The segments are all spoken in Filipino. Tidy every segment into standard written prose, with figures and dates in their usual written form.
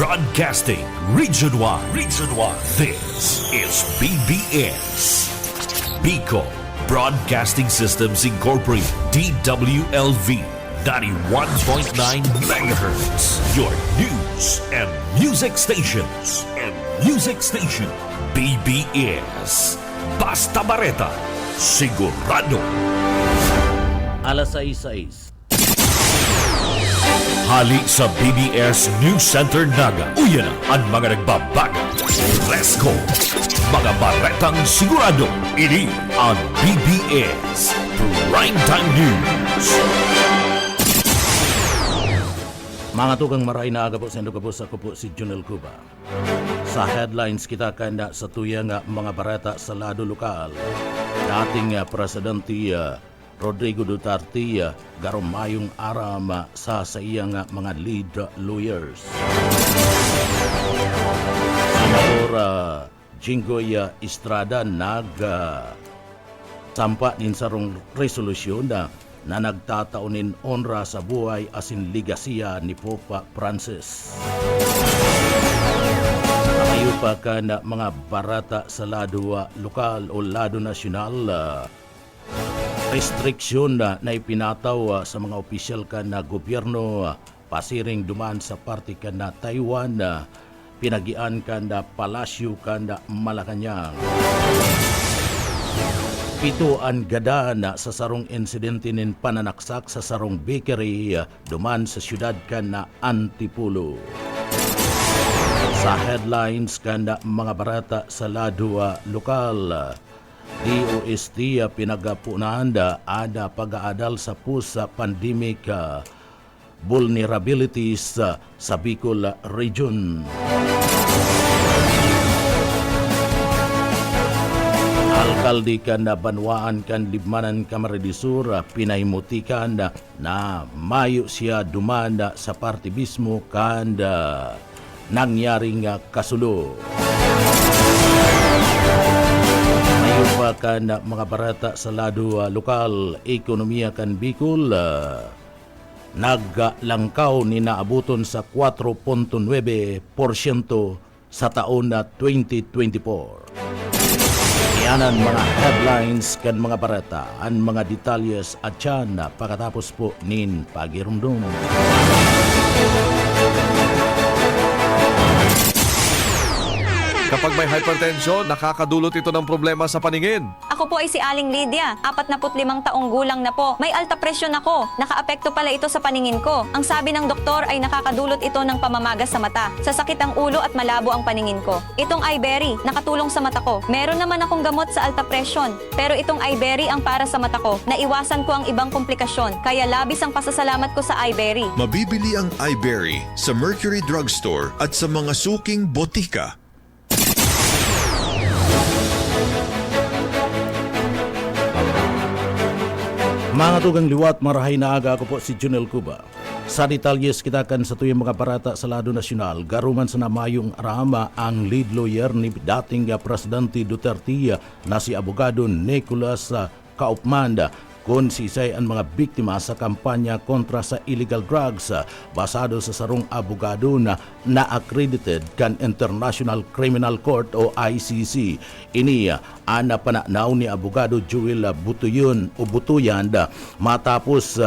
Broadcasting Region 1. Region 1. This is BBS. Bicol Broadcasting Systems Incorporated. DWLV 91.9 megahertz. Your news and music stations. BBS. Basta Bareta. Sigurado. Alas 6:06. Hali sa BBS News Center Naga. Uyan ang mga nagbabaga. Let's go! Mga baretang sigurado. Ini ang BBS Primetime News. Mga tugang maray na aga po sa Indo Kapos, ako po si Junel Cuba. Sa headlines kita kanda sa tuyang mga bareta sa lado lokal. Dating Presidente Rodrigo Duterte garumayong aram sa iyang mga lead lawyers. Senador Jinggoy Estrada sampa din sarong resolusyon na nagtataunin onra sa buhay asin ligasiya ni Popa Francis. Nakayo pa ka na mga barata sa lado lokal o lado nasyonal. Restriksyon na ipinataw sa mga opisyal ka na gobyerno pasiring duman sa parte ka na Taiwan, pinagian ka na Palasyo ka na Malacanang. Pituan gada na sa sarong insidente nin pananaksak sa sarong bakery duman sa syudad ka na Antipolo. Sa headlines ka na mga barata sa lado lokal, DOST pinagapunan ada pag-aadal sa pusa pandemic vulnerabilities sa Bicol Region. Alkalde kan na Banwaan kan Libmanan Camarines Sur pinahimutikan na mayo siya dumanda sa partibismo kan nangyaring kasulo. Mayroon pa kan mga barata sa lado lokal, ekonomiya kan Bicol, naglangkaw ni naabuton sa 4.9% sa taon na 2024. Iyanan mga headlines kan mga barata, ang mga detalyes at yan pagkatapos po nin pagirumdum. Kapag may hypertension, nakakadulot ito ng problema sa paningin. Ako po ay si Aling Lydia, 45 taong gulang na po. May alta presyon ako. Nakaapekto pala ito sa paningin ko. Ang sabi ng doktor ay nakakadulot ito ng pamamagas sa mata. Sasakit ang ulo at malabo ang paningin ko. Itong iBerry, nakatulong sa mata ko. Meron naman akong gamot sa alta presyon. Pero itong iBerry ang para sa mata ko. Naiwasan ko ang ibang komplikasyon. Kaya labis ang pasasalamat ko sa iBerry. Mabibili ang iBerry sa Mercury Drugstore at sa mga suking botika. Mga tugang liwat, marahay na aga, ako po si Junel Cuba. Sa detalyes kita kan sa tuyong mga barata sa lado nasyonal, garuman sa namayong arama ang lead lawyer ni dating Presidente Duterte na si abogado Nicolas Kaupman kung sisay ang mga biktima sa kampanya kontra sa illegal drugs basado sa sarong abogado na accredited kan International Criminal Court o ICC. Ini ana pananaw ni abogado Joel Butuyan matapos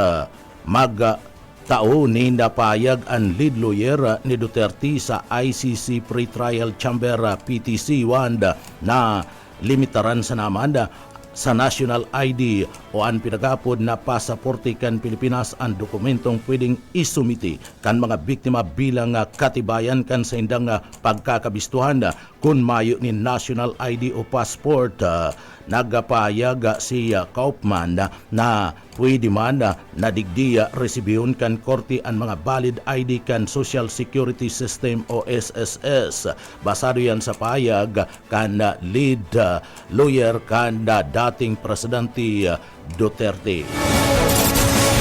tao ni napayag ang lead lawyer ni Duterte sa ICC Pre-Trial Chamber PTC-1 na limitaran sa naman sa national ID o ang pinagapod na pasaporte kan Pilipinas ang dokumentong pwedeng isumiti kan mga biktima bilang katibayan kan sa indang pagkakabistuhan kung mayo ni national ID o passport. Nagpayag si Kaupman na pwede man na digdiya resibihon kan korte ang mga valid ID kan Social Security System o SSS. Basado yan sa payag kan lead lawyer kan dating Presidente Duterte.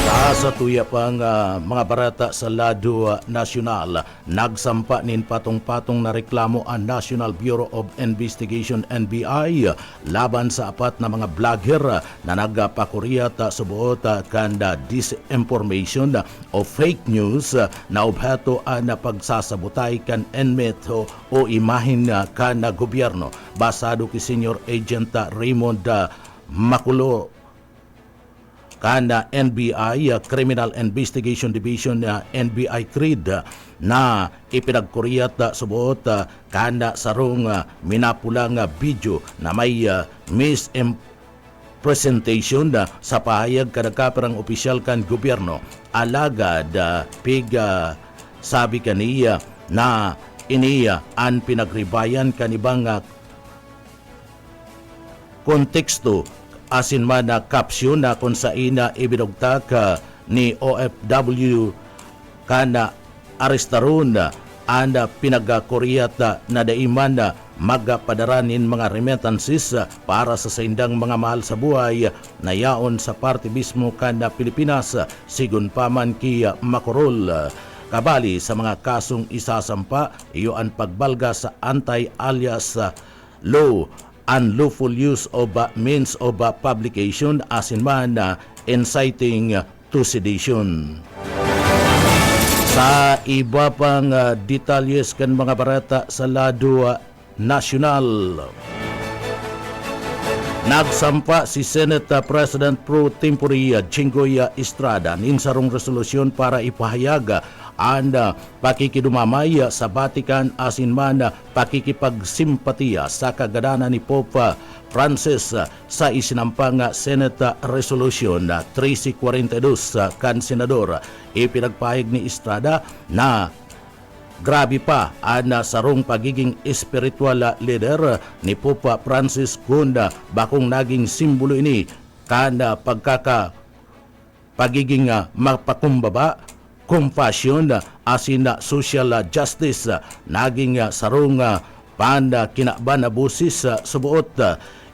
Sa Sa tuya pang mga barata sa lado nasyonal, nagsampa nin patong-patong na reklamo ang National Bureau of Investigation NBI laban sa apat na mga vlogger na nagpakuriyat sa buot kanda disinformation o fake news na obhato na pagsasabutay kan enmet o imahin kan gobyerno. Basado ki Senior Agent Raymond Maculo kana NBI Criminal Investigation Division NBI CRID na ipinagkuriyat subuot kana sarong minapulang video na may mispresentation sa pahayag kadagkaperang opisyal kan gobyerno. Alagad sabi kaniya na iniya ang pinagribayan kanibang konteksto asin man na caption na kung sa ina ibinugtak ni OFW kana arestaron ang pinagkuriyat na daiman na magpadaranin mga remittances para sa saindang mga mahal sa buhay na yaon sa parte mismo kana Pilipinas sigun paman ki Macorol. Kabali sa mga kasong isasampa, iyo ang pagbalga sa anti-alias law, unlawful use of means of publication asin man inciting to sedition. Sa iba pang detalyes kan mga barata sa lado nasyonal, nagsampa si Senate President Pro Tempore Jinggoy Estrada nin sarong resolusyon para ipahayag ang pakikidumamay sa Vatican asin man pakikipagsimpatiya sa kagadanan ni Pope Francis sa isinampang Senate Resolution 1342 kan Senador. Ipinagpahayag ni Estrada na grabe pa ang sarong pagiging spiritual leader ni Pope Francis kunda bakong naging simbolo ini kan pagiging mapakumbaba, compassion asin social justice naging sarong kinakban na busis subuot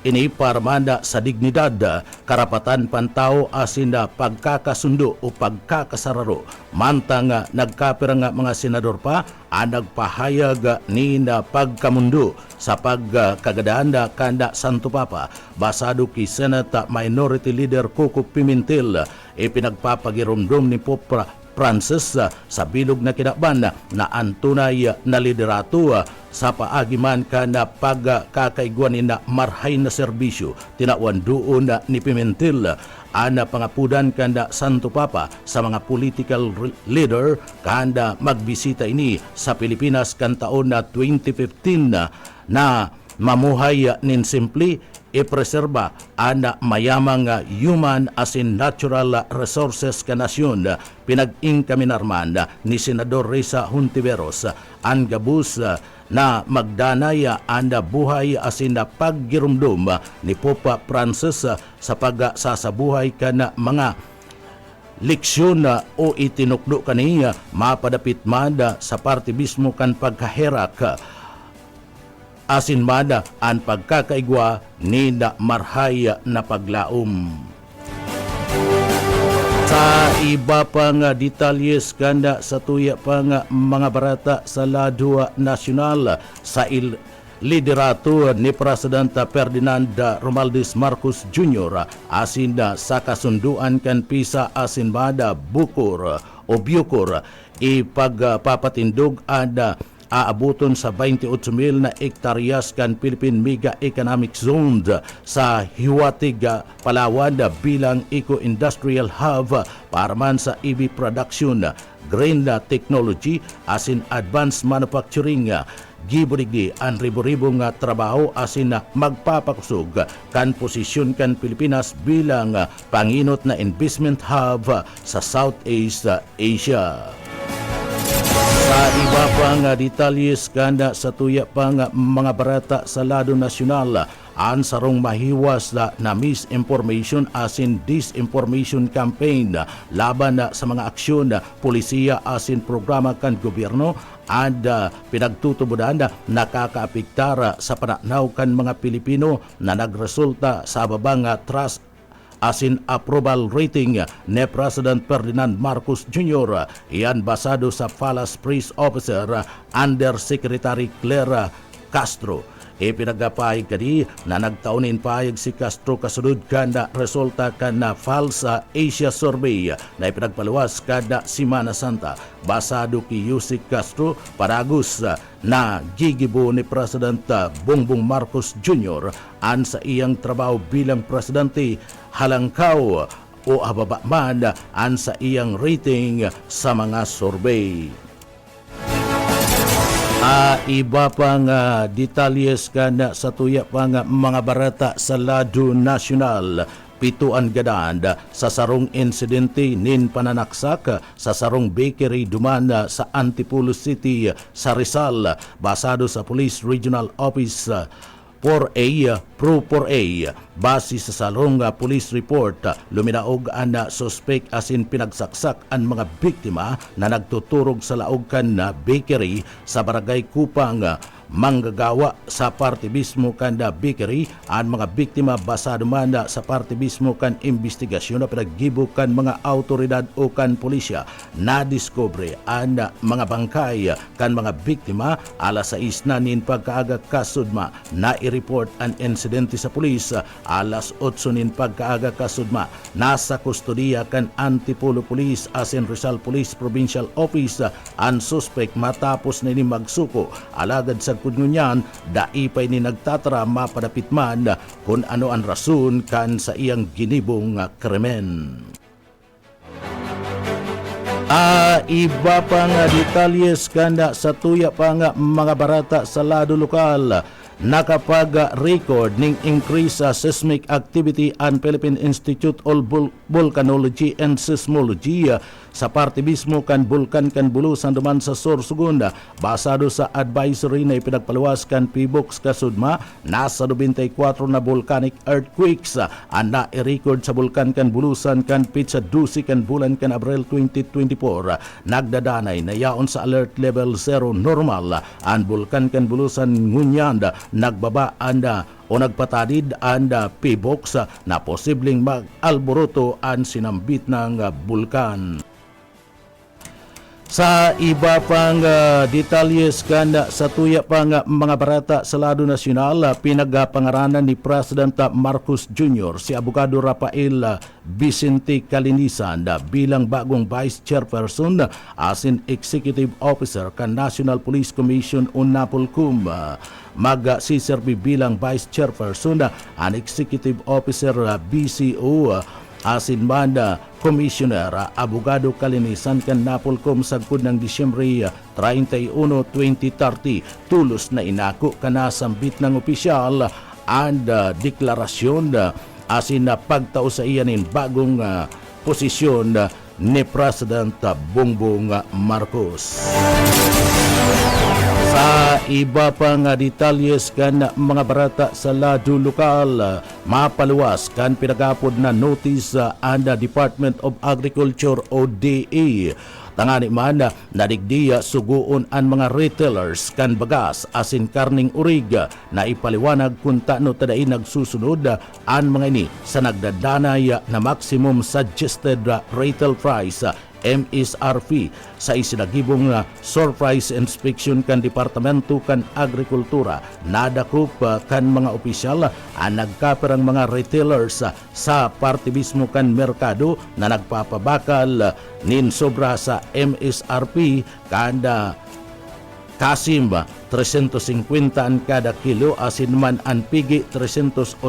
ini parmanda sa dignidad, karapatan pantao asin pagkakasundo o pagkakasararo. Mantang nagkapirang mga senador pa ang nagpahayag ni na pagkamundo sa pagkagadaan kanda Santo Papa. Basado ki Senate Minority Leader Coco Pimentel, ipinagpapagirumdum ni Pope Francis sa bilog na kinakban na antunay na liderato sa paagiman ka na pagkakaiguanin na marhay na serbisyo. Tinawan doon ni Pimentel ang pangapudan kanda Santo Papa sa mga political leader kanda magbisita ini sa Pilipinas kan taon na 2015 na mamuhay nin simple ipreserba ang mayamang human asin natural resources ka nasyon. Pinag-ingkaminarman ni Senador Risa Hontiveros ang gabus na magdanay ang buhay asin na paggirumdum ni Pope Francis sa pagsasabuhay ka na mga leksyon o itinukdo kaniya mapadapit man sa parte mismo kan pagkaherak asin mada ang pagkakaigwa ni na marhay na paglaom. Sa iba pang detalyes kanda sa tuya pang mga barata sa lado nasyonal, sa liderato ni President Ferdinand Romualdez Marcos Jr. asin sa kasunduan kan PISA asin mada Bucor o Bucor ipagpapatindog ang aabuton sa 28,000 na hektaryas kan Philippine Mega Economic Zone sa Hiwatig, Palawan bilang eco-industrial hub para man sa EV production, green technology asin advanced manufacturing. Gibuligdi ang ribo-ribong trabaho asin magpapakusog kan posisyon kan Pilipinas bilang panginot na investment hub sa Southeast Asia. Sa iba pang detalyes kanda sa tuya pang mga barata sa lado nasyonal, ang sarong mahiwas na misinformation asin disinformation campaign laban sa mga aksyon polisiya asin programa kan gobyerno at pinagtutubudan nakakaapektar sa pananaw kan mga Pilipino na nagresulta sa babang trust asin approval rating ni President Ferdinand Marcos Jr. Iyan basado sa Falas Police Officer Undersecretary Clara Castro. Ipinagapahig kadi na nagtaunin pahig si Castro kasunod kada resulta kana falsa Asia Survey na ipinagpaluwas kada Semana Santa. Basado ki Yusik Castro paragos na gigibo ni President Bongbong Marcos Jr. an sa iyang trabaho bilang presidente halangkaw o ababa man an sa iyang rating sa mga survey. Iba pang detalyes kana sa tuya pang mga barata sa lado nasyonal. Pituan gadaan sa sarong insidente nin pananaksak sa sarong bakery duman sa Antipolo City sa Rizal. Basado sa Police Regional Office 4A, Pro 4A, base sa salong police report, luminaog ang suspect asin pinagsaksak ang mga biktima na nagtuturog sa laogan na bakery sa barangay Kupang, manggagawa sa parte mismo kan bakery. Ang mga biktima basado man sa parte mismo kan investigasyon na pinaggibo kan mga autoridad o kan pulisya na diskubre ang mga bangkay kan mga biktima. Alas 6 na nin pagkaaga kasudma na i-report ang insidente sa pulis. Alas 8 nin pagkaaga kasudma nasa kustodiya kan Antipolo Police asin Rizal Police Provincial Office ang suspect matapos na ni magsuko. Alagad sa kungunyan, daipay ni nagtatara mapadapit man kung ano ang rason kan sa iyang ginibong krimen. Iba pang detalyes kanda sa tuya pang mga barata sa lado lokal. Nakapag-record ng increase sa seismic activity ang Philippine Institute of Volcanology and Seismology sa parte mismo kan bulkan kan bulusan duman sa Sorsogon. Basado sa advisory na ipinagpaluwas kan PBOX kasudma, nasa 94 na volcanic earthquakes ang na-record sa bulkan kan bulusan kan pitsa 12 kan bulan kan Abril 2024. Nagdadanay na yaon sa alert level 0 normal ang bulkan kan bulusan ngunyan nagbaba anda o nagpatadid ang PBOX na posibleng mag-alboroto ang sinambit ng bulkan. Sa iba pang detalyes kan sa tuya pang mga barata sa lado nasyonal, pinagpangaranan ni President Marcos Jr. si Abogado Rafael Vicente Calinisan bilang bagong Vice Chairperson asin Executive Officer kan National Police Commission o NAPOLCOM. Mag-siserbi bilang Vice Chairperson ang Executive Officer BCO asin man Commissioner Abogado Calinisan kan NAPOLCOM sagpod ng Disyembre 31, 2030. Tulos na inako kanasambit ng opisyal and deklarasyon asin na pagtao sa iyanin bagong posisyon ni President Bongbong Marcos. Sa iba pang detalyes kan mga barata sa lado lokal, mapaluwas kan pinagapod na notice ang Department of Agriculture o DA. Tangani man nadigdiya suguon ang mga retailers kan bagas asin karning urig na ipaliwanag kung tano taday nagsusunod ang mga ini sa nagdadanay na maximum suggested retail price MSRP sa isinagibong surprise inspection kan Departamento kan Agrikultura. Nadakop kan mga opisyal ang nagkaperang mga retailers sa parte mismo kan merkado na nagpapabakal nin sobra sa MSRP kada kasim 350 ang kada kilo asin man ang pigi 380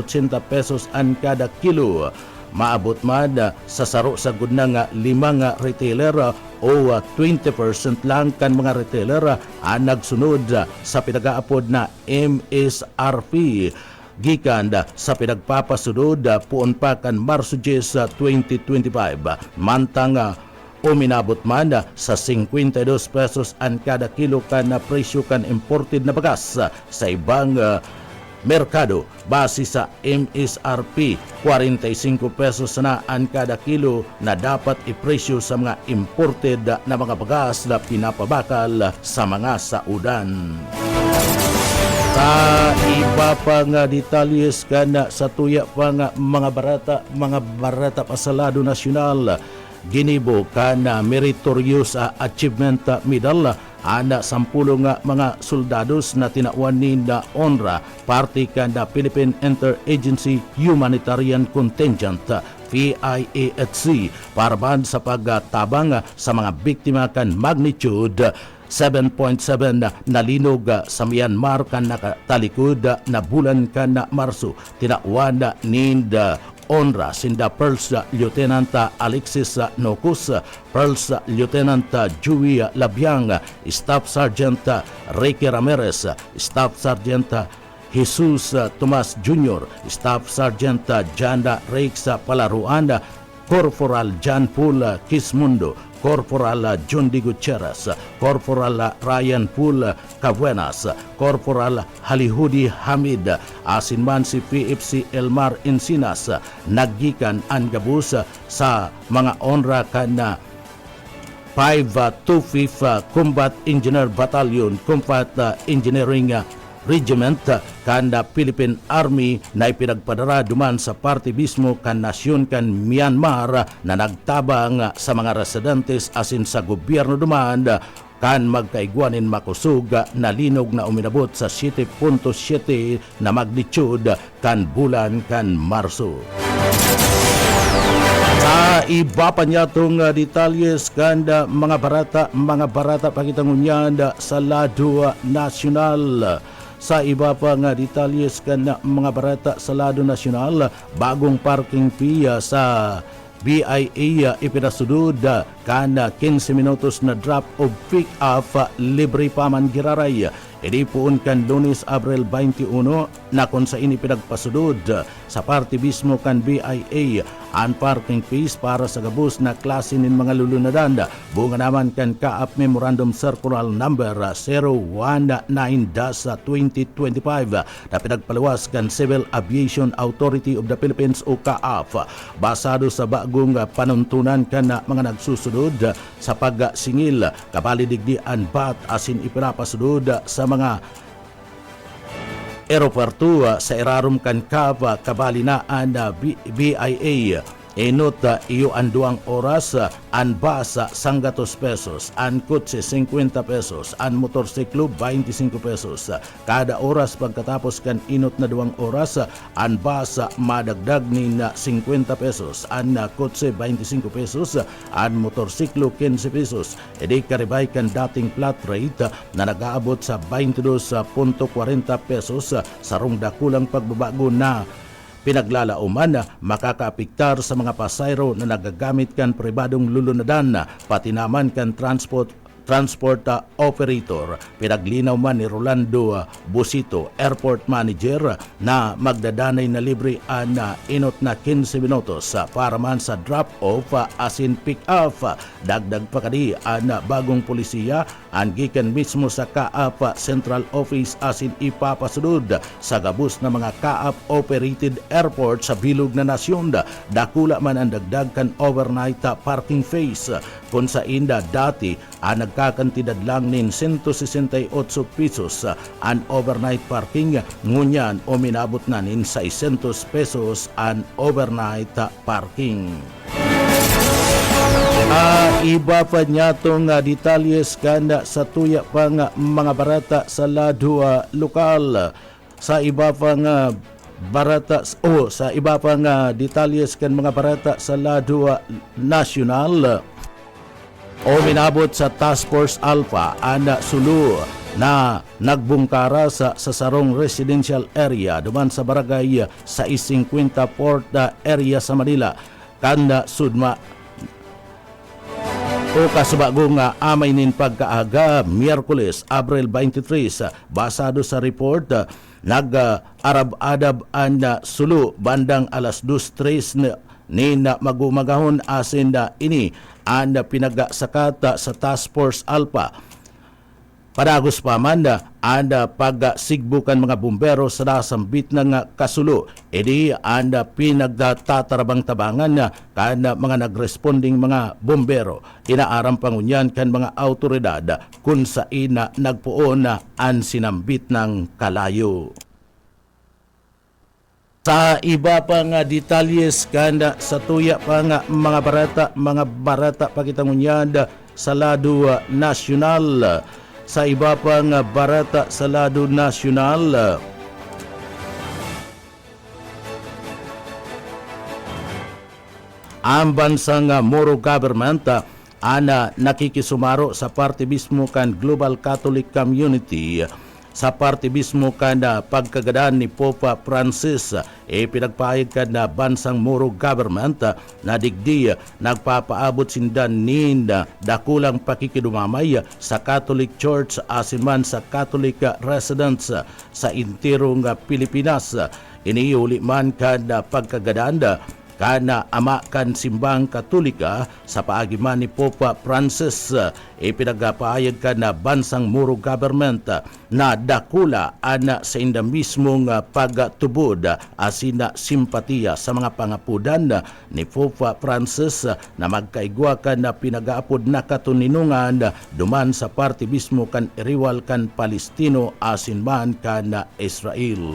pesos ang kada kilo. Maabot man sa saro sa gudnang 5 retailer o 20% lang kan mga retailer ang nagsunod sa pinagaapod na MSRP gikan sa pinagpapasunod puon pa kan Marso 10, 2025. Mantang uminabot man sa 52 pesos ang kada kilo kan presyo kan imported na bagas sa ibang merkado. Base sa MSRP, 45 pesos na ang kada kilo na dapat ipresyo sa mga imported na mga bagas na pinapabakal sa mga saudan. Sa iba pa nga detalyes kana sa tuya pa nga mga barata pasalado nasyonal ginibo kana meritorious achievement medal ana 10 nga mga soldados na tinawan ni na honra parte kana Philippine Interagency Humanitarian Contingent PIAHC para ban sa pagtabang sa mga biktima kan magnitude 7.7 na linog sa Myanmar kan nakatalikod na bulan kan na Marso. Tinawan ni honra sinda First Lieutenant Alexis Nocus, First Lieutenant Joey Labiang, Staff Sergeant Ricky Ramirez, Staff Sergeant Jesus Tomas Jr., Staff Sergeant Janda Rex Palaruan, Corporal John Paul Kismundo, Corporal John D. Gutierrez, Corporal Ryan Pool Cabuenas, Corporal Halihudi Hamid, asin man si PFC Elmar Encinas, naggikan ang gabus sa mga onra kana 525 Combat Engineer Battalion, Combat Engineering Regiment kanda Philippine Army na ipinagpadara duman sa parte mismo kan nasyon kan Myanmar na nagtabang sa mga residentes asin sa gobyerno duman kan magkaigwanin makusog na linog na uminabot sa 7.7 na magnitude kan bulan kan Marso. Sa iba pa niya itong detalyes kanda mga barata pakitangunyan sa lado nasyonal. Sa iba pa nga detalyes kana mga barata sa lado nasyonal, bagong parking fee sa BIA ipinasudod kana 15 minutos na drop of pick up libre pa man giraray. Idipuon kan Lunes, Abril 21 na kung sa ini pinagpasudod sa parte mismo kan BIA ang parking fees para sa gabos na klase nin mga lulunadan. Bunga naman kan Kaap Memorandum Circular Number 019-2025 na pinagpalawas kan Civil Aviation Authority of the Philippines o Kaap. Basado sa bagong panuntunan kan mga nagsusunod sa pagsingil kabalidigdian bat asin ipinapasudod sa mga aeroporto sa irarum kan Kava kabalinaan na BIA. Enot iyo ang 2 oras ang basa 100 pesos, ang kotse 50 pesos, ang motorsiklo 25 pesos. Kada oras pagkatapos kan inot na 2 oras, ang basa madagdag ni na 50 pesos, ang kotse 25 pesos, ang motorsiklo 15 pesos. Edi karibay kan dating flat rate na nag-aabot sa 22.40 pesos sa rungdakulang pagbabago na pinaglalauman makakaapektar sa mga pasayro na nagagamit kan pribadong lulunadan pati naman kan transport operator. Pinaglinaw man ni Rolando Busito, airport manager, na magdadanay na libre na inot na 15 minutos para man sa drop-off asin pick-up. Dagdag pa kadi na bagong polisiya ang gikan mismo sa Kaap Central Office asin ipapasunod sa gabos na mga Kaap-operated airport sa bilog na nasyon. Dakula man ang dagdag kan overnight parking fees kung sa inda dati nagkakantidad lang nin 168 pesos ang overnight parking, ngunyan o minabot na nin 600 pesos ang overnight parking. Iba pa niya itong detalyes kanda sa tuya pang mga barata sa lado lokal. Sa iba pang barata sa iba pang detalyes kan mga barata sa lado nasyonal, o minabot sa Task Force Alpha ana Sulu na nagbungkara sa sarong residential area duman sa barangay sa 50 Port area sa Manila kanda sudma o kasubagong amay nin pagkaaga Miyerkules, Abril 23. Basado sa report, nag-arab-adab ang Sulu bandang alas 2:03 ni na magumagahon asin na ini ang pinagasakat sa Task Force Alpha. Padagos pa man anda pagsigbukan mga bumbero sa nasambit ng kasulo. Edi anda pinagtatarabang-tabangan kan mga nagresponding mga bumbero. Inaaram pangunyan kan mga autoridad kung saan nagpuon ang sinambit ng kalayo. Sa iba pang detalyes kanda sa tuya pang mga barata pakitangunyan sa lado nasyonal. Sa iba pang barata sa lado nasyonal, ang bansang Moro government ana nakikisumaro sa parte mismo kan Global Catholic Community sa parte mismo kan pagkagadaan ni Popa Francis pinagpahayag kan na bansang Moro government na digdi nagpapaabot sindan nin dakulang pakikidumamay sa Catholic Church asin sa Catholic residents sa intirong Pilipinas. Iniuli man kan pagkagadaan kana ama kan simbang Katolika sa paagiman ni Popa Francis pinagpahayag kan na bansang Moro government na dakula ana sa inda mismong pagtubod asina simpatiya sa mga pangapudan ni Popa Francis na magkaigwa kan na pinagaapod na katuninungan duman sa parte mismo kan iriwal kan Palestino asin man kan Israel.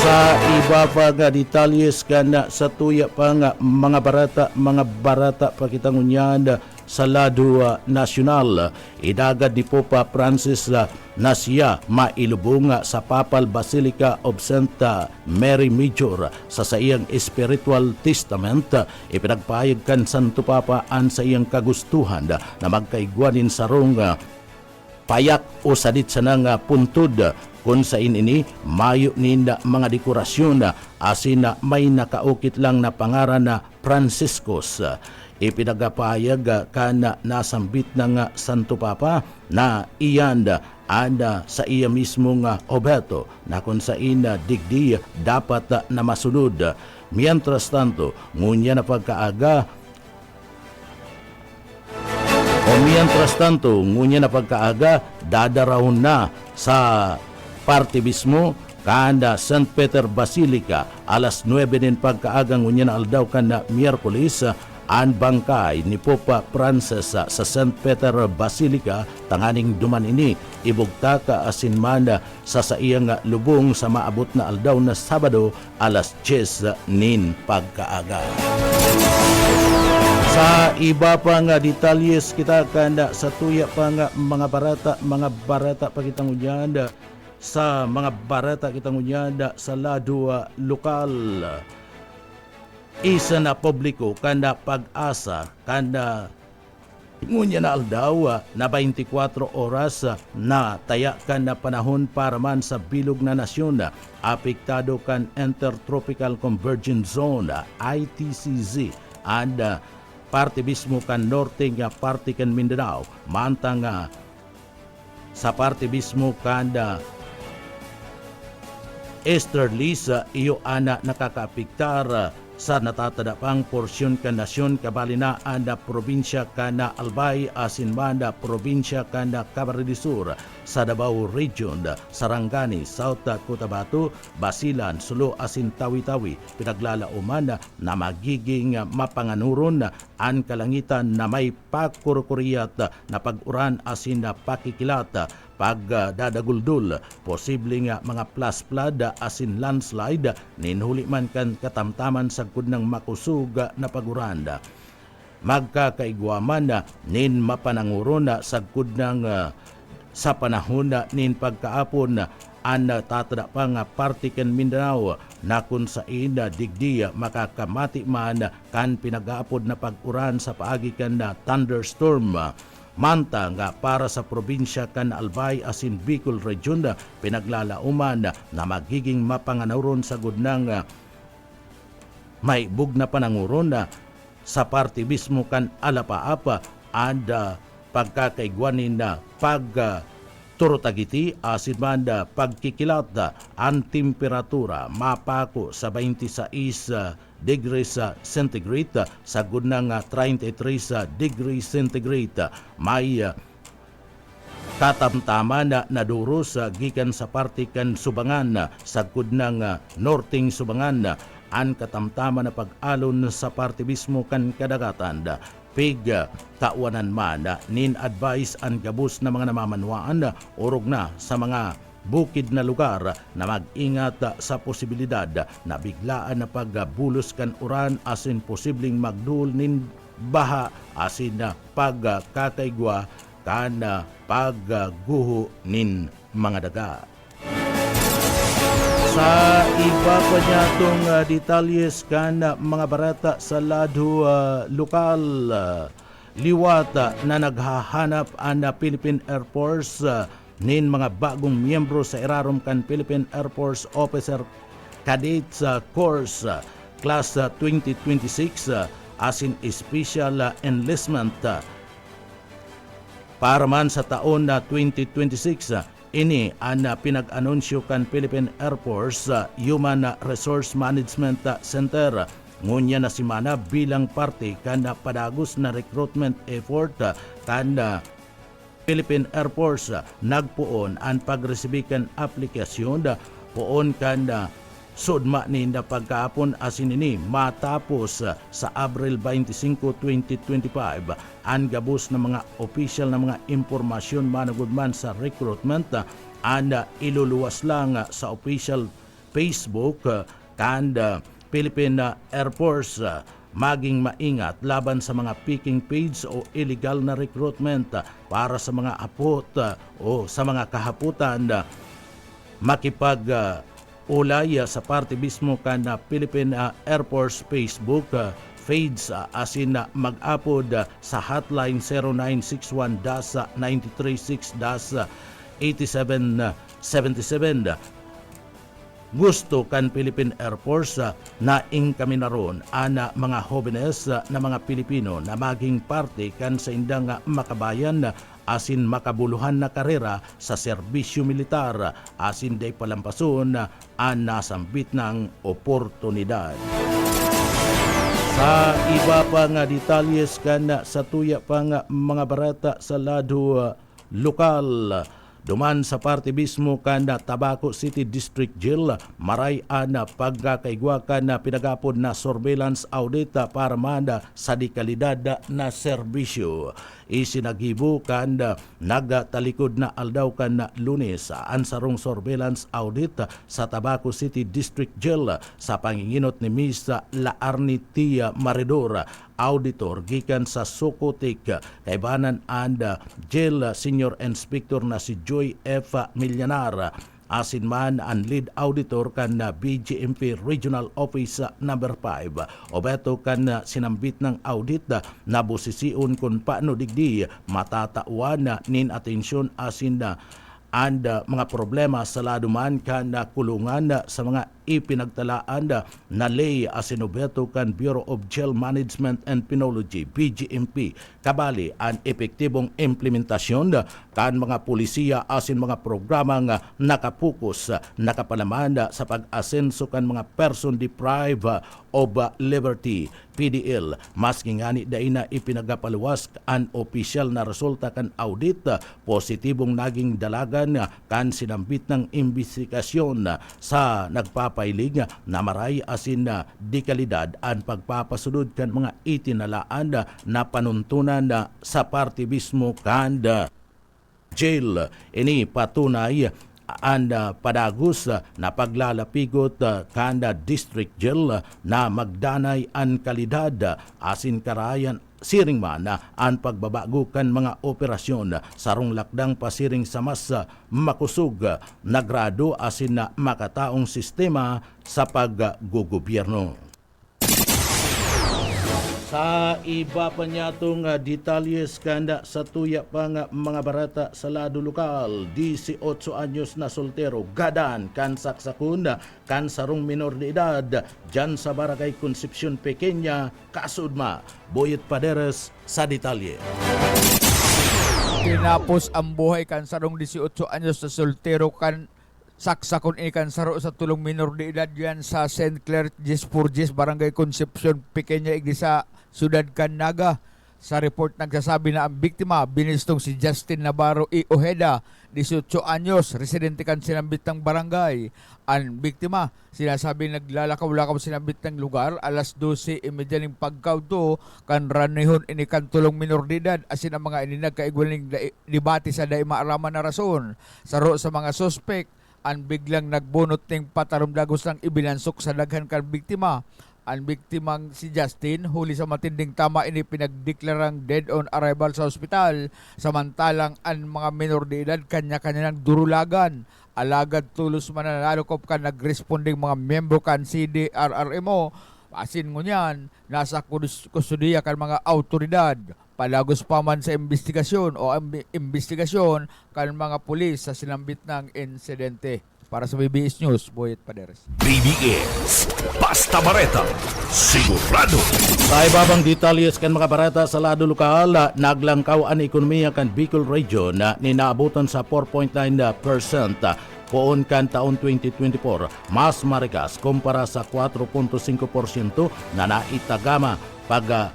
Sa iba pa nga detalyes kana sa tuya pa nga mga barata pakitangunyan sa lado nasyonal. Idagad ni Popa Francis na siya mailubong sa Papal Basilica of Santa Mary Major sa iyang spiritual testament. Ipinagpahayag kan Santo Papa an sa iyang kagustuhan na magkaigwanin sa rong payak o sadit sa nang puntod kung sa ini mayo ninda mga dekorasyon asin may nakaukit lang na pangaran na Franciscus. Ipinagpahayag kana nasambit ng Santo Papa na iyan anda sa iya mismong obeto na kung sa ina digdi dapat na masunod. Mientras tanto, ngunya na pagkaaga ngunya na pagkaaga dadarahon na sa parte mismo kanda St. Peter Basilica alas 9 din pagkaaga ngunya na aldaw kan na Miyerkules ang bangkay ni Popa Francis sa St. Peter Basilica tanganing duman ini ibugta ka asin man sa iyang lubong sa maabot na aldaw na Sabado alas 10 nin pagkaaga. Sa iba pang detalyes kita kanda sa tuya pang mga barata pakitangunyan sa mga barata kitangunyan sa lado lokal. Isa na publiko kanda pag-asa kanda ngunya na aldaw na 24 oras na tayakan na panahon para man sa bilog na nasyon apektado kan Intertropical Convergence Zone ITCZ and parte mismo kan norte nga parte kan Mindanao mantang sa parte mismo kan easterly sa iyo ana nakakaapektar sa natatadapang porsyon kan nasyon kabalina anda probinsya kana Albay asin manda probinsya kana Camarines Sur sa Davao Region, Sarangani, South Cotabato, Basilan, Sulu asin Tawi-Tawi pinaglalauman na magiging mapanganuron ang kalangitan na may pakurkuriyat na pag-uran asin na pakikilat pagdadaguldul, posibleng mga plus flood asin landslide ninhuli man kan katamtaman sa kudnang makusug na paguranda. Magkakaigwaman nin mapananguron sa kudnang sa panahon nin pagkaapon ang tatadapang partiken Mindanao na kung sa ina digdi makakamati man kan pinag-aapod na pag-uran sa paagikan na thunderstorm. Manta nga para sa probinsya kan Albay asin Bicol Region pinaglalauman na magiging mapanganuron sa gudnang may bugna pananguron sa parte mismo kan Alapaapa and pagkakaigwanin na turotagiti asin manda pagkikilat ang temperatura mapako sa 26 degrees centigrade sa gudnang 33 degrees centigrade. May katamtaman na duros gikan sa parte kan Subangan sa gudnang norting Subangan. An katamtaman na pag-alon sa parte mismo kan kadagatan. Pig tauanan man nin advice ang gabus na mga namamanwaan urog na sa mga bukid na lugar na mag-ingat sa posibilidad na biglaan na pagbulos kan uran asin posibleng magdul nin baha asin na pagkakaigwa kan pagguho nin mga daga. Sa iba pa niya itong detalyes kan mga barata sa lado lokal, liwat na naghahanap ang Philippine Air Force nin mga bagong miyembro sa irarom kan Philippine Air Force Officer Cadets Course Class 2026 asin Special Enlistment para man sa taon na 2026. Ini ang pinag-anunsyo kan Philippine Air Force Human Resource Management Center. Ngunya na si Mana bilang parte kan padagos na recruitment effort kan Philippine Air Force nagpuon ang pagresibikan aplikasyon poon kan sudma ni na pagkaapon asin ini matapos sa Abril 25, 2025 ang gabos na mga official na mga impormasyon managudman sa recruitment and iluluwas lang sa official Facebook kan Philippine Air Force. Maging maingat laban sa mga picking page o illegal na recruitment para sa mga apot o sa mga kahaputan makipag ulay sa parte mismo kan Philippine Air Force Facebook page asin mag-upload sa hotline 0961-936-8777. Gusto kan Philippine Air Force na inkaminaron ana mga jóvenes na mga Pilipino na maging parte kan sa indang makabayan asin makabuluhan na karera sa serbisyo militar asin day palampason ang nasambit ng oportunidad. Sa iba pa nga detalyes kan sa tuya pa nga mga barata sa lado lokal, duman sa parte mismo kan Tabaco City District Jail, maray ana pagkakaigwa kan pinagapod na surveillance audit para manda sa dekalidad na serbisyo. Isinagibo kan nagtalikod na aldaw kan Lunes ang sarong surveillance audit sa Tabaco City District Jail sa panginginot ni Miss Laarnitia Maridor, auditor gikan sa Sokotik, kaibanan and jail senior inspector na si Joy F. Millanar, asin man ang lead auditor kan BGMP Regional Office number 5. Obeto kan sinambit ng audit na busisiun kung paano digdi matatawan nin atensyon asin and mga problema sa laduman kan kulungan sa mga ipinagtalaan na lay asin obeto kan Bureau of Jail Management and Penology BGMP kabali ang epektibong implementasyon kan mga polisiya asin mga programang nakapokus nakapalaman sa pag-asenso kan mga person deprived of liberty PDL. Maski ngani dai na ipinagapaluwas ang opisyal na resulta kan audit, positibong naging dalagan kan sinambit ng imbestigasyon sa nagpapailig na maray asin na dekalidad ang pagpapasunod kan mga itinalaan na panuntunan sa parte mismo kan jail. Ini patunay ang padagos na paglalapigot kanda district jail na magdanay ang kalidad asin karayan siring man ang pagbabago kan mga operasyon sarong lakdang pasiring sa mas makusog na grado asin na makataong sistema sa paggugobyerno. Sa iba pa niya itong detalyes kanda sa tuya pa nga mga barata sa lado lokal, 18 anyos na soltero, gadan kan saksakun kan sarong minor de edad dyan sa Barangay Concepcion Pequeña, Kasudma. Boyet Paderes sa detalye. Tinapos ang buhay kan sarong 18 anyos na soltero kan Saksakon ikan saro sa tulong minor de edad yan sa St. Clair Ges Barangay Concepcion, Pequeña Iglesia, Ciudad Canaga. Sa report nagsasabi na ang biktima binistong si Justin Navarro E. Ojeda, 18 anyos, residente kan sinambit ng barangay. Ang biktima, sinasabi naglalakaw-lakaw sinambit ng lugar alas 12:30 ng pagkauto kan ranihon ini kan tulong minor de edad asin ang mga ini nagkaigwaling debate sa daay maaraman na rason. Saro sa mga suspect, ang biglang nagbunot ng patarumdagos ng ibilansok sa daghan kan biktima. Ang biktimang si Justin, huli sa matinding tama ini pinagdeklarang dead on arrival sa ospital. Samantalang ang mga minor de edad kanya-kanya ng durulagan. Alagad tulos mananalukop ka nagresponding mga membro kan CDRRMO. Asin ngunyan, nasa kustudiya kan mga autoridad. Palagos pa man sa investigasyon kan mga pulis sa sinambit ng insidente. Para sa BBS News, Boyet Paderes. BBS, Basta Bareta, sigurado. Sa ibabang detalyes kan mga barata sa lado lokal, naglangkaw ang ekonomiya kan Bicol Region na ninaabutan sa 4.9% poon kan taon 2024, mas marikas kumpara sa 4.5% na naitagama pag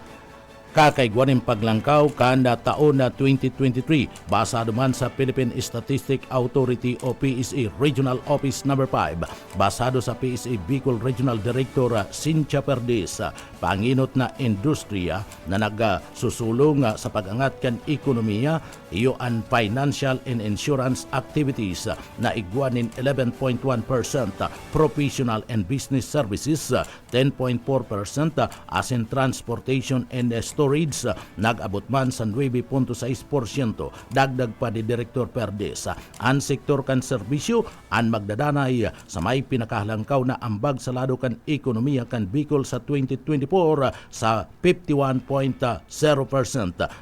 kakaigwaning paglangkaw kada taon na 2023 basado man sa Philippine Statistic Authority o PSA Regional Office No. 5 basado sa PSA Bicol Regional Director Cynthia Perdiz, panginot na industriya na nagsusulong sa pag-angat kan ekonomiya iyo ang financial and insurance activities na igwanin 11.1%, professional and business services 10.4%, as in transportation and storage nag-abot man sa 9.6%. Dagdag pa ni Director Perdiz, ang sektor kan serbisyo ang magdadanay sa may pinakahalangkaw na ambag sa lado kan ekonomiya kan Bicol sa 2024 sa 51.0%.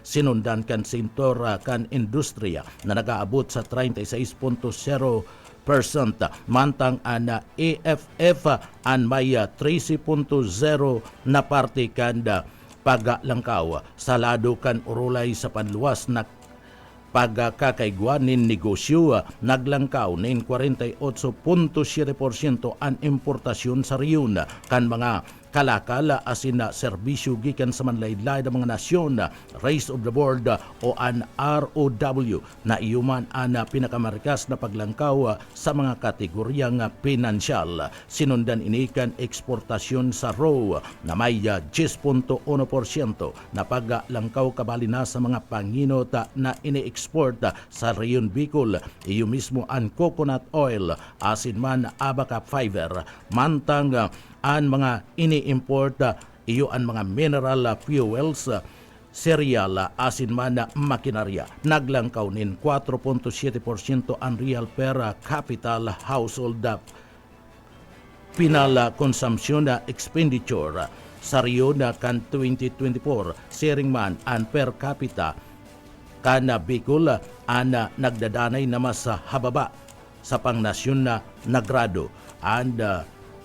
Sinundan kan sektor kan industriya na nag-aabot sa 36.0%. Mantang ang AFF ang may 13.0 na parte kanda pagalangkaw sa lado kan urulay sa panluwas na pagkakaigwanin negosyo, naglangkaw nin 48.7% ang importasyon sa riyon kan mga kalakal asin na serbisyo gikan sa manlaydlay ng mga nasyon, Race of the Board o an ROW na iyuman ang pinakamarikas na paglangkaw sa mga kategoryang pinansyal. Sinundan inikan eksportasyon sa raw na may 10.1% na paglangkaw kabali na sa mga panginot na ini-export sa Riyon Bicol. Iyo mismo ang coconut oil, asin man abaca fiber, mantang ang mga ini-import iyo ang mga mineral fuels, cereal, asin man na makinarya. Naglangkaw nin 4.7% ang real per capital household final consumption expenditure sa Rio na kan 2024. Sharing man ang per capita kana Bicol ang nagdadanay na mas hababa sa pangnasyon na nagrado and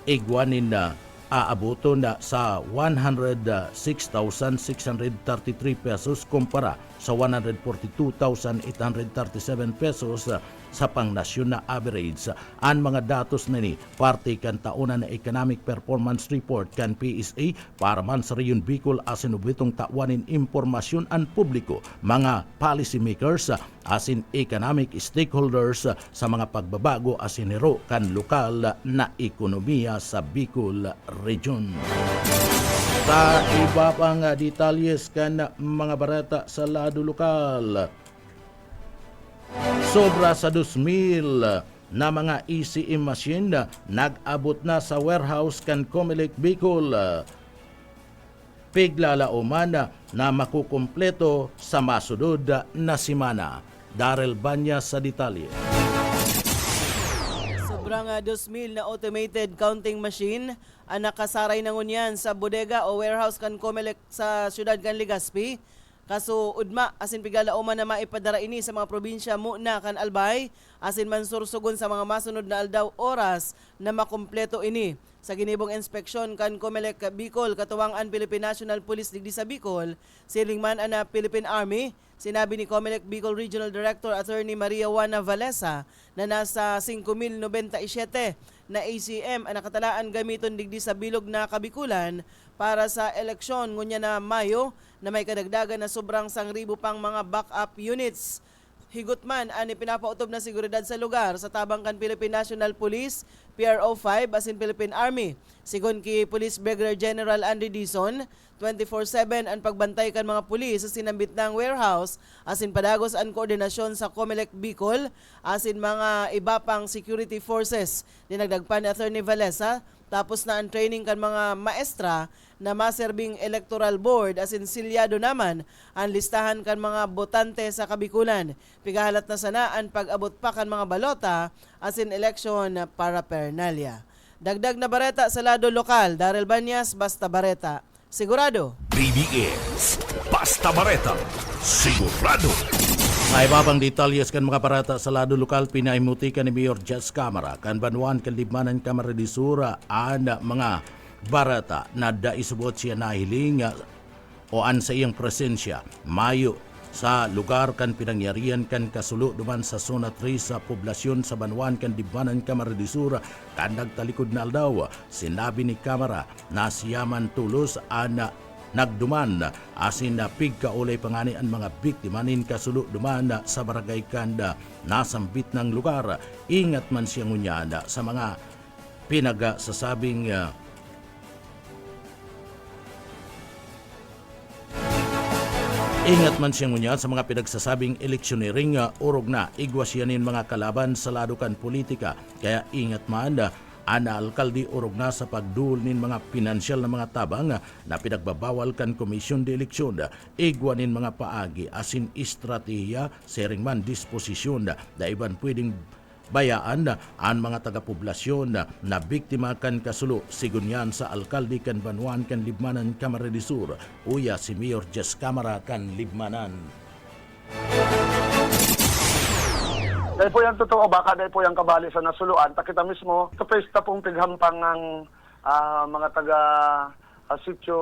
igwanin na aabuto na sa 106,633 pesos kumpara sa 142,837 pesos sa pangnasyon na average. Ang mga datos na ni parte kan taonan na Economic Performance Report kan PSA para man sa Riyon Bicol asin ubitong tawanin impormasyon ang publiko, mga policy makers asin economic stakeholders sa mga pagbabago asin niro kan lokal na ekonomiya sa Bicol Region. Sa iba pang detalyes kan mga barata sa lado lokal, sobra sa 2,000 na mga ECM machine nag-abot na sa warehouse kan Comelec Bicol. Piglalauman na makukumpleto sa masudod na simana. Darrell Banya sa detalye. Sobrang 2,000 na automated counting machine ang nakasaray na ngunyan sa bodega o warehouse kan Comelec sa siyudad kan Legazpi. Kaso udma asin pigalauman na maipadara ini sa mga probinsya muna kan Albay asin mansursugon sa mga masunod na aldaw oras na makumpleto ini. Sa ginibong inspeksyon kan Comelec Bicol katuwang ang Philippine National Police digdi sa Bicol, siling man ana Philippine Army, Sinabi ni COMELEC Bicol Regional Director Attorney Maria Juana Valesa na nasa 5,097 na ACM ang nakatalaan gamiton digdi sa bilog na Kabikulan para sa eleksyon ngunya na Mayo na may kadagdagan na sobrang 1,000 pang mga backup units. Higot man ani pinapautob na seguridad sa lugar sa tabang kan Philippine National Police, PRO5 asin Philippine Army. Sigon ki Police Brigadier General Andy Dizon, 24/7 ang pagbantay kan mga pulis sa sinambit ng warehouse asin padagos ang koordinasyon sa COMELEC Bicol asin mga iba pang security forces. Dinagdagpan ni Attorney Valesa tapos na ang training kan mga maestra na maserbing electoral board asin silyado naman ang listahan kan mga botante sa Kabikulan. Pigahalat na sana ang pag-abot pa kan mga balota asin election paraphernalia. Dagdag na bareta sa lado lokal, Daryl Banyas, Basta Bareta. Sigurado. BBS Basta Bareta Sigurado. May babang detalyes kan mga parata sa lado lokal pinaimutikan ni Mayor Jess Camara kan Banwan kan Libmanan Kamara di Sura ang mga barata na daisubot siya nahiling o an sa iyang presensya Mayo sa lugar kan pinangyarihan kan kasulo duman sa zona 3 sa poblasyon sa Banwan kan Libmanan Kamara di Sura kan nagtalikod na aldaw. Sinabi ni Camara na siyaman tulos ang nagduman asin na pigkaulay pangani ang mga biktima nin kasulo duman sa barangay kanda nasambit ng lugar. Ingat man siya ngunyada sa mga pinagasasabing Ingat man siya ngunya sa mga pinagsasabing electioneering urog na igwasyanin mga kalaban sa ladukan politika. Kaya ingat man ana alkalde urog na sa pagduol nin mga pinansyal na mga tabang na pinagbabawal kan komisyon de eleksyon. Igwanin mga paagi asin estratehiya sering man disposisyon da iban pwedeng bayaan ang mga taga-poblasyon na biktima kan kasulo. Sigun yan sa alkalde kan Banwan kan Libmanan Kamara di Sur. Uya si Mayor Jess Camara kan Libmanan. Dahil po yan totoo, baka dahil po yung kabali sa nasuluan. Takita mismo, kapesta pong pighampang ang mga taga-sityo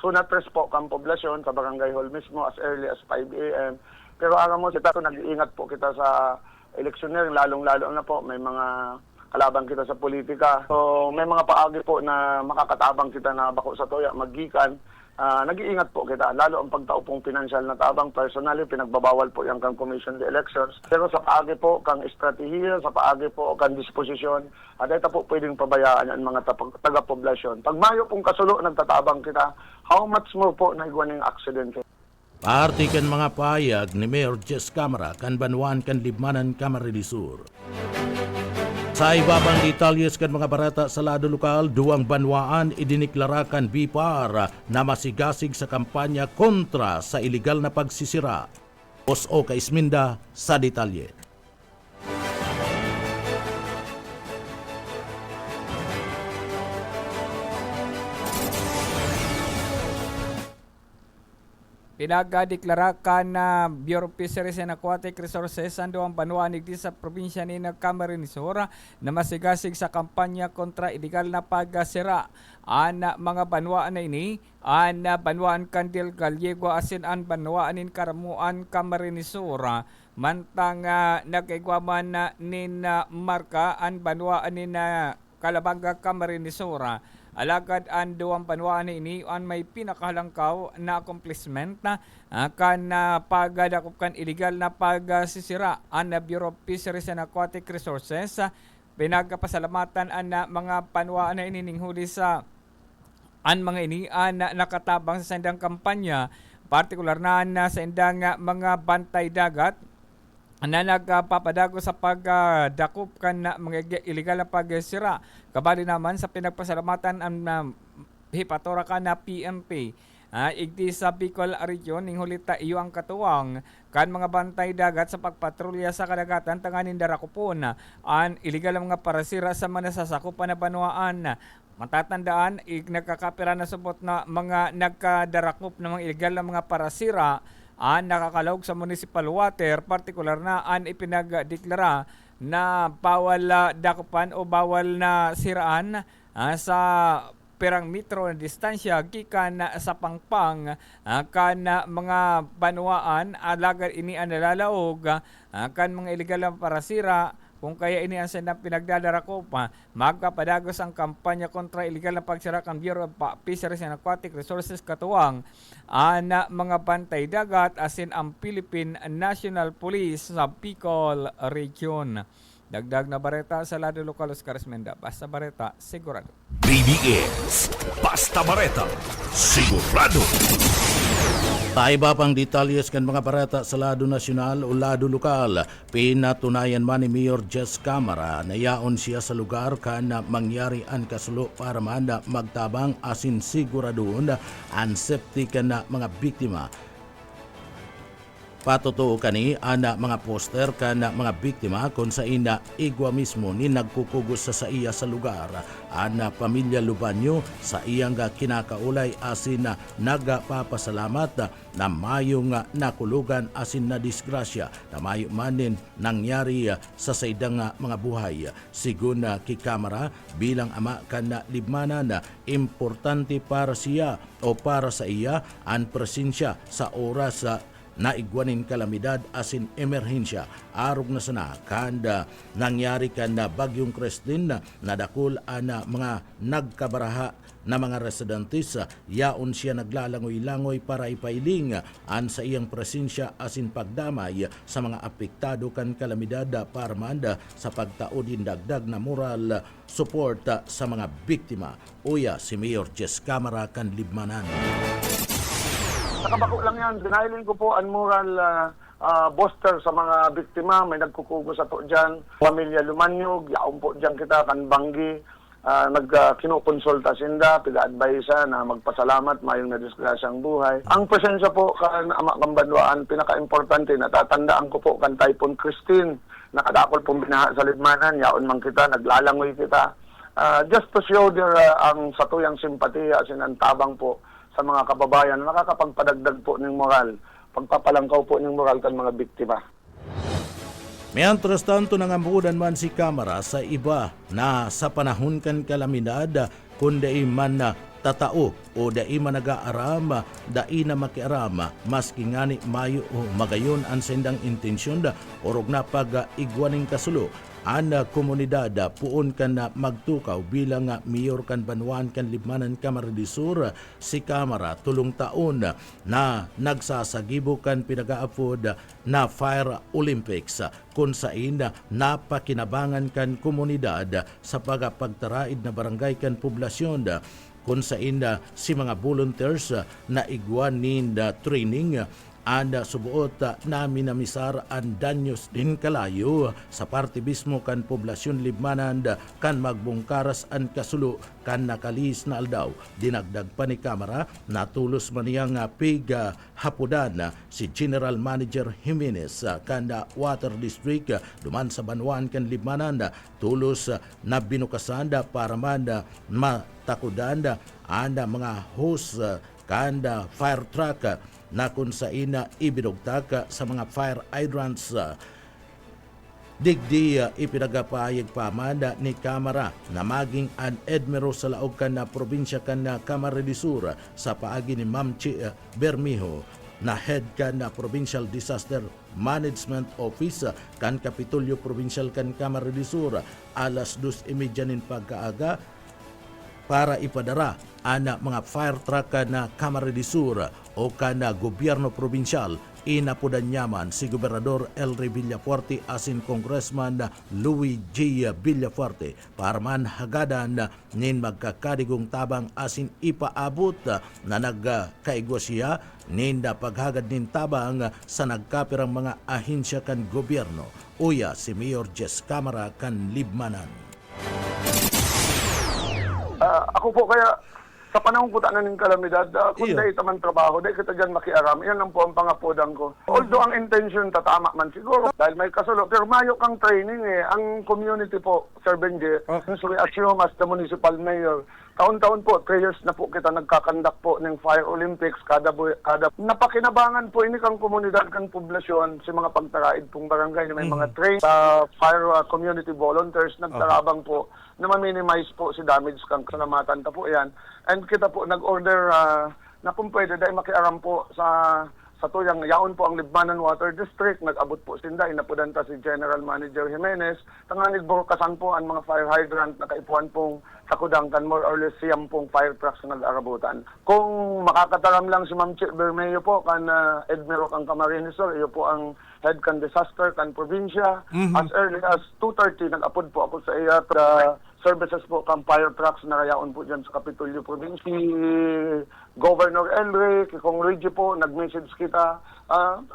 Sunat Tres po kang poblasyon sa Barangay Hall mismo as early as 5 a.m. Pero alam mo, kita nag-iingat po kita sa electioneering, lalong-lalo na po may mga kalaban kita sa politika. So may mga paagi po na makakatabang kita na bako sa toya, maggikan. Nag-iingat po kita, lalo ang pagtaupong pinansyal na tabang. Personally, pinagbabawal po yung kang Commission de Elections. Pero sa paagi po, kang estratehiya, sa paagi po, kang disposisyon, dahil po pwedeng pabayaan ang mga taga-poblasyon. Pag mayo pong kasulo, nagtatabang kita, how much more po na igwaning aksidente? Parti kan mga payag ni Mayor Jess Camara kan Banwan kan Libmanan Kamara di Sur. Sa ibabang detalyes kan mga barata sa lado lokal, duwang banwaan idiniklarakan BIPAR na masigasig sa kampanya kontra sa ilegal na pagsisira. Os-o ka Isminda sa detalye. Pinagdeklara na Bureau of Fisheries and Aquatic Resources ang duwang banwaan digdi sa probinsya ni Camarines Sur na masigasig sa kampanya kontra illegal na pagsira. Ang mga banwaan na ini, ang banwaan Candil Gallego asin ang banwaan nin Karamuan Camarines Sur. Mantang nagkaigwaman na nin Marka ang banwaan nin Calabanga Camarines Sur. Alagad ang duwang banwaan ini ang may pinakahalangkaw na accomplishment na kan pagdakop kan illegal na pagsisira ang Bureau of Fisheries and Aquatic Resources. Pinagpasalamatan ang mga banwaan na inininghuli sa ang mga ini ang nakatabang sa sandang kampanya, partikular na sa indang mga bantay dagat na nagpapadago sa pagdakop kan mga illegal na pagsira. Kabali naman sa pinagpasalamatan ang hipatora ka na PNP. Igdi sa Bicol Region, ning hulita iyo ang katuwang kan mga bantay dagat sa pagpatrolya sa kadagatan tanganin darakupon ang illegal na mga parasira sa manasasakupan na banwaan. Matatandaan, nagkakapira na subot na mga nagkadarakop na mga illegal na mga parasira ang nakakalawag sa municipal water, partikular na ang ipinagdeklara na bawal dakupan o bawal na siraan sa pirang metro na distansya gikan sa pangpang kan mga banwaan alagad ini ang nalalaog kan mga illegal na parasira. Kung kaya ini ang sanang pinagdadara ko pa, magpapadagos ang kampanya kontra illegal na pagsira ng Bureau of Fisheries and Aquatic Resources katuwang na mga bantay dagat asin ang Philippine National Police sa Bicol Region. Dagdag na bareta sa Lado Lokal Oscar Esmenda. Basta bareta, sigurado. BBS Basta Bareta Sigurado. Taiba pang detalyes kan mga barata sa lado nasyonal o lado lokal. Pinatunayan man ni Mayor Jess Camara na yaon siya sa lugar kan mangyari ang kasulo para man magtabang asin siguradoon ang safety kan mga biktima. Patutuo kani ana mga poster kan mga biktima kung sa ina igwa mismo ni nagkukugos sa iya sa lugar. Ana pamilya Lubanyo sa iyang kinakaulay asin nagapapasalamat na mayong nakulugan asin na disgrasya na mayo manin nangyari sa saydang mga buhay. Sigun kay Camara bilang ama kan libmanan importante para siya o para sa iya ang presensya sa oras na igwanin kalamidad asin emerhensya arog na sana kanda nangyari kanda bagyong Kristin na dakol ana mga nagkabaraha na mga residentes yaon siya naglalangoy-langoy para ipailing an sa iyang presensya asin pagdamay sa mga apektado kan kalamidad para manda sa pagtaudin dagdag na moral support sa mga biktima. Uya si Mayor Jess Camara kan libmanan. Nakabako lang yan. Dinahiling ko po ang moral booster sa mga biktima. May nagkukugo sa to dyan. Pamilya Lumanyog, yaon po dyan kita, Kanbanggi. Kinukonsulta sinda, piga-advisa na magpasalamat, mayong nadisgrasyang buhay. Ang presensya po kan Ama Kambanwaan, pinaka-importante, natatandaan ko po kan Typhoon Christine. Nakadakol pong binaha sa Libmanan, yaon man kita, naglalangoy kita. Just to show their ang satuyang simpatiya, sinantabang po sa mga kababayan, nakakapagpadagdag po ng moral, pagpapalangkaw po ng moral kan mga biktima. Mientras tanto nangambudan man si Camara sa iba na sa panahon kan kalamidad kundi man na tatao o dai man nag-aaram, dai na makiaram, maski ngani mayo o magayon ang sendang intensyon orog na pag-igwaning kasulo. Ang komunidad puon kan magtukaw bilang mayor kan Banwan kan Libmanan Camarines Sur si Camara tulong taon na nagsasagibo kan pinag-aapod na Fire Olympics kung saan napakinabangan kan komunidad sa pagtaraid na barangay kan poblasyon kung saan si mga volunteers na igwanin training anda subuot na minamisar ang danyos din kalayo sa parte mismo kan poblasyon Libmanan kan magbungkaras ang kasulo kan nakalis na aldaw. Dinagdag pa ni Camara na tulos man niyang piga hapudan si General Manager Jimenez kan Water District duman sa Banwan kan Libmanan tulos na binukasan para man matakudan anda mga hose kanda fire truck na kung sa ina ibinugtag sa mga fire hydrants. Digdi ipinagapahayag pamanda ni Camara na maging an Edmero sa laog kan na probinsya kan na Camarines Sur sa paagi ni Ma'am Chi Bermejo na head kan na Provincial Disaster Management Office kan Kapitolyo Provincial kan Camarines Sur alas 2:30 nin pagkaaga para ipadara ana mga fire truck na Camarines Sur o kana gobyerno probinsyal inapudan nyaman si Gobernador Elry Villafuerte asin Congressman Louis G. Villafuerte para man hagadan nin magkakadigong tabang asin ipaabot na nagkaigwa siya nin paghagad nin tabang sa nagkapirang mga ahensya kan gobyerno. Uya si Mayor Jess Camara kan Libmanan. Ako po kaya sa panahon ko tanan ng kalamidad, kung dahil taman trabaho, dahil kita dyan makiaram, yan lang po ang pangapodan ko. Although ang intention tatama man siguro, dahil may kasulo, pero mayo kang training Ang community po, Sir Benji, so we assume as the municipal mayor, taon-taon po, 3 years na po kita nagkakandak po ng Fire Olympics kada napakinabangan po ini kang komunidad kang poblasyon si mga pagtaraid pong barangay na may mga trained fire community volunteers nagtarabang po na ma-minimize po si damage kang kasalamatan ta po yan. And kita po nag-order na kung pwede dahil makiaram po sa tuyang yaon po ang Libmanan Water District, nag-abot po sinday, napudanta si General Manager Jimenez, tanganid bukasan po ang mga fire hydrant na kaipuan pong sakudangkan more or less siyam pong fire trucks na nag-arabutan. Kung makakataram lang si Ma'am Che Bermejo po, kan Edmiro ang Camarines, sir, iyo po ang head kan disaster kan probinsya. As early as 2:30, nag-apod po ako sa iya services po kang fire trucks na rayaon po dyan sa Kapitolyo Province. Si Governor Enrique, kung Reggie po, nag-message kita.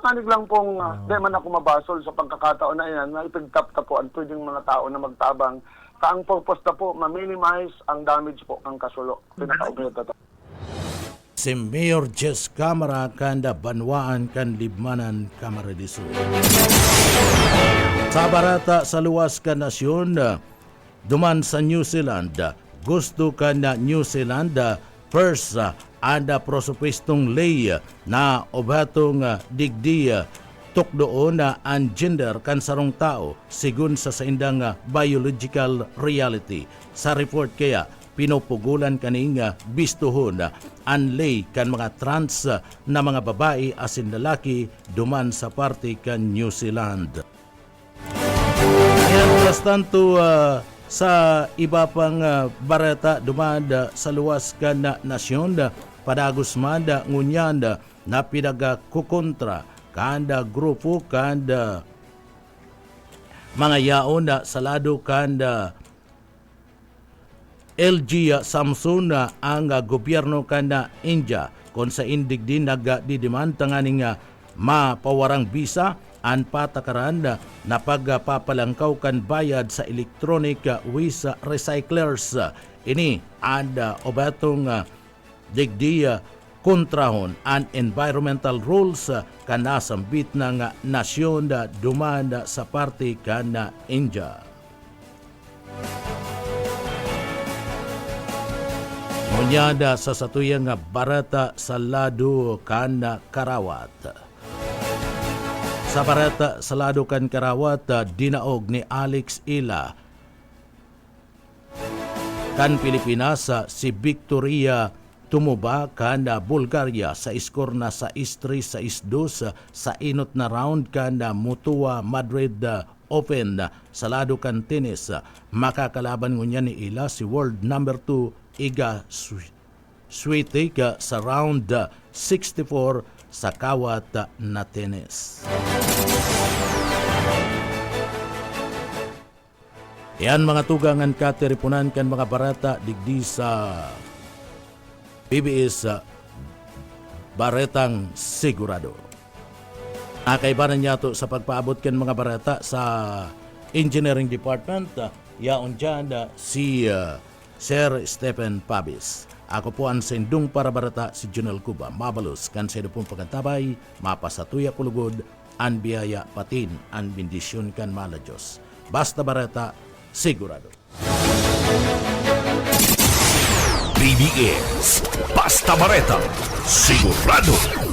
Tanig lang pong, di man ako mabasol sa pagkakataon na yan, na ipigtap ta po ang pwedeng mga tao na magtabang. Kaang purpose na po, ma-minimize ang damage po ng kasulo. Pinaka-umita to. Si Mayor Jess Camara kanda Banwaan kan Libmanan Camarines Sur. Sa barata sa luwas ka nasyon, duman sa New Zealand, gusto ka na New Zealand first ada prosopistong lay na obatong digdi tukdoon na ang gender kan sarong tao sigun sa saindang biological reality. Sa report kaya pinupugulan kaning bistuhon ang lay kan mga trans na mga babae asin lalaki duman sa parte kan New Zealand. Mientras tanto, sa iba pang barata dumanda sa luwas kan na nasyon padagos manda ngunyanda na pinagakukontra kanda grupo kanda mga yaon na salado kanda LG Samsung ang gobyerno kanda India kung sa indig din nagdidiman tanganing mapawarang bisa ang patakaran na pagpapalangkaw kan bayad sa electronic waste recyclers. Ini ada obatong digdi kontrahon ang environmental rules kanasambit ng nasyon dumanda sa parte kan India. Munyada sa satuyang barata sa lado kan Karawat. Sa barata sa lado kan Karawat, dinaog ni Alex Ila kan Pilipinas si Victoria Tumuba kan Bulgaria sa iskor na 6-3 6-2 sa inot na round kan Mutua Madrid Open sa lado kan tennis. Makakalaban ngunya ni Ila si world number 2 Iga Swiatek sa round 64 sa kawat na tennis. Yan mga tugangan kateripunan kan mga barata digdi sa PBS Baretang Sigurado. Nakaibanan niya to sa pagpaabot kan mga barata sa Engineering Department. Yaon dyan si Sir Stephen Pabis. Ako po ang sendung para barata si Junel Cuba. Mabalos kan sa pong pagkatabay, mapasatuya kulugod, ang biyaya patin, ang bendisyon kan mala Diyos. Basta barata, sigurado. BBS Basta Bareta, sigurado.